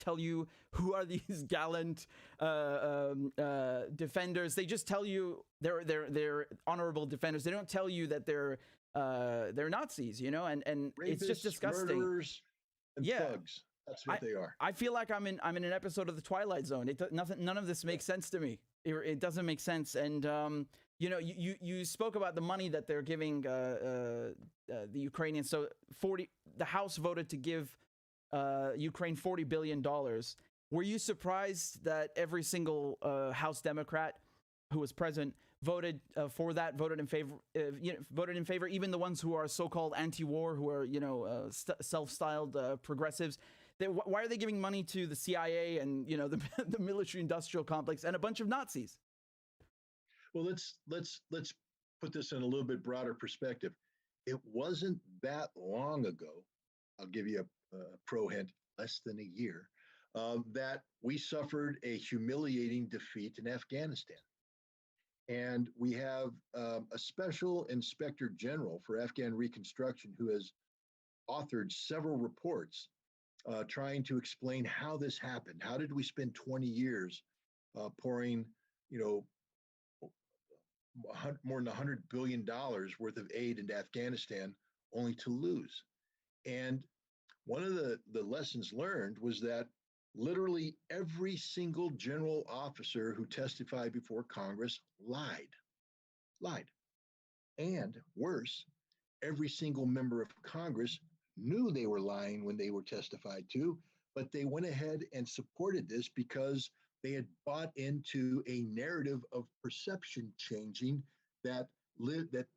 tell you who are these gallant defenders. They just tell you they're honorable defenders. They don't tell you that they're Nazis, you know, and Rapists, it's just disgusting. Murderers, and thugs. That's what they are. I feel like I'm in an episode of the Twilight Zone. None of this makes sense to me. It doesn't make sense. And you know, you spoke about the money that they're giving the Ukrainians. So the House voted to give Ukraine $40 billion. Were you surprised that every single House Democrat who was present voted for that? Voted in favor? Voted in favor. Even the ones who are so-called anti-war, who are self-styled progressives. Why are they giving money to the CIA and the military-industrial complex and a bunch of Nazis? Well, let's put this in a little bit broader perspective. It wasn't that long ago. I'll give you a pro hint, less than a year, that we suffered a humiliating defeat in Afghanistan. And we have a special inspector general for Afghan reconstruction who has authored several reports trying to explain how this happened. How did we spend 20 years pouring, more than $100 billion worth of aid into Afghanistan only to lose? And one of the lessons learned was that literally every single general officer who testified before Congress lied. And worse, every single member of Congress knew they were lying when they were testified to, but they went ahead and supported this because they had bought into a narrative of perception changing that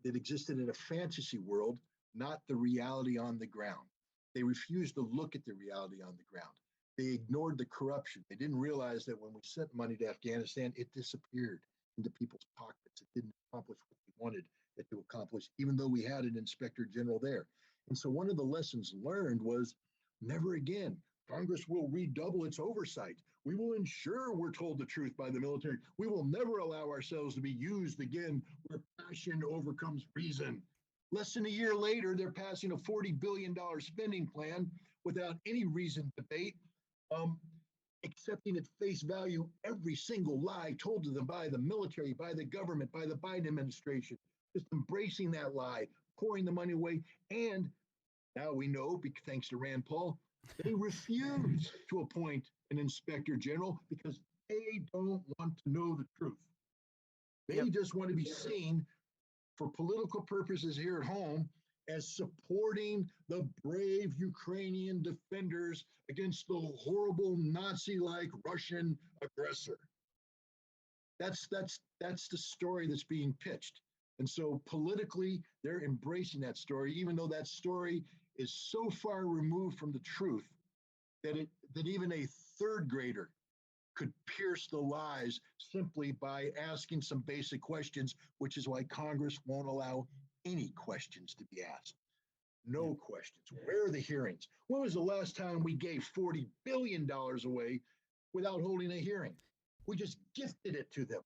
existed in a fantasy world, not the reality on the ground. They refused to look at the reality on the ground. They ignored the corruption. They didn't realize that when we sent money to Afghanistan, it disappeared into people's pockets. It didn't accomplish what we wanted it to accomplish, even though we had an inspector general there. And so one of the lessons learned was never again. Congress will redouble its oversight. We will ensure we're told the truth by the military. We will never allow ourselves to be used again where passion overcomes reason. Less than a year later, they're passing a $40 billion spending plan without any reasoned debate, accepting at face value every single lie told to them by the military, by the government, by the Biden administration, just embracing that lie, pouring the money away. And now we know, thanks to Rand Paul, they refuse to appoint an inspector general because they don't want to know the truth. They just want to be seen for political purposes here at home as supporting the brave Ukrainian defenders against the horrible Nazi-like Russian aggressor. That's the story that's being pitched. And so politically, they're embracing that story, even though that story is so far removed from the truth that even a third grader could pierce the lies simply by asking some basic questions, which is why Congress won't allow any questions to be asked. No questions. Where are the hearings? When was the last time we gave $40 billion away without holding a hearing? We just gifted it to them.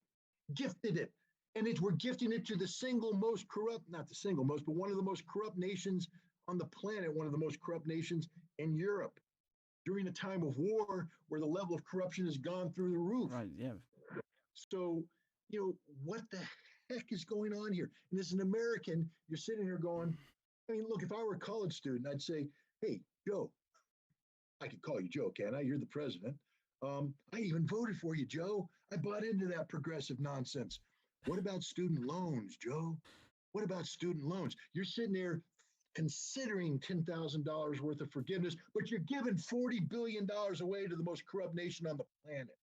Gifted it. And we're gifting it to the single most corrupt, not the single most, but one of the most corrupt nations on the planet, one of the most corrupt nations in Europe, during a time of war where the level of corruption has gone through the roof. Right, yeah. So, what the heck is going on here? And as an American, you're sitting here going, I mean, look, if I were a college student, I'd say, hey, Joe, I could call you Joe, can't I? You're the president. I even voted for you, Joe. I bought into that progressive nonsense. What about student loans, Joe? What about student loans? You're sitting there considering $10,000 worth of forgiveness, but you're giving $40 billion away to the most corrupt nation on the planet.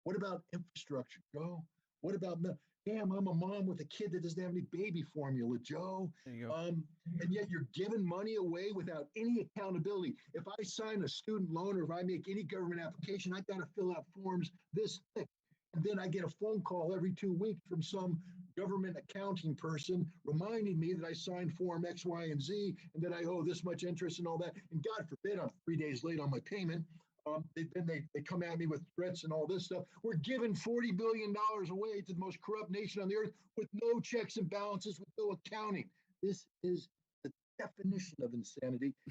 What about infrastructure, Joe? What about, damn, I'm a mom with a kid that doesn't have any baby formula, Joe. There you go. And yet you're giving money away without any accountability. If I sign a student loan or if I make any government application, I got to fill out forms this thick. And then I get a phone call every 2 weeks from some government accounting person reminding me that I signed form X, Y, and Z, and that I owe this much interest and all that. And God forbid I'm 3 days late on my payment. They come at me with threats and all this stuff. We're giving $40 billion away to the most corrupt nation on the earth with no checks and balances, with no accounting. This is the definition of insanity.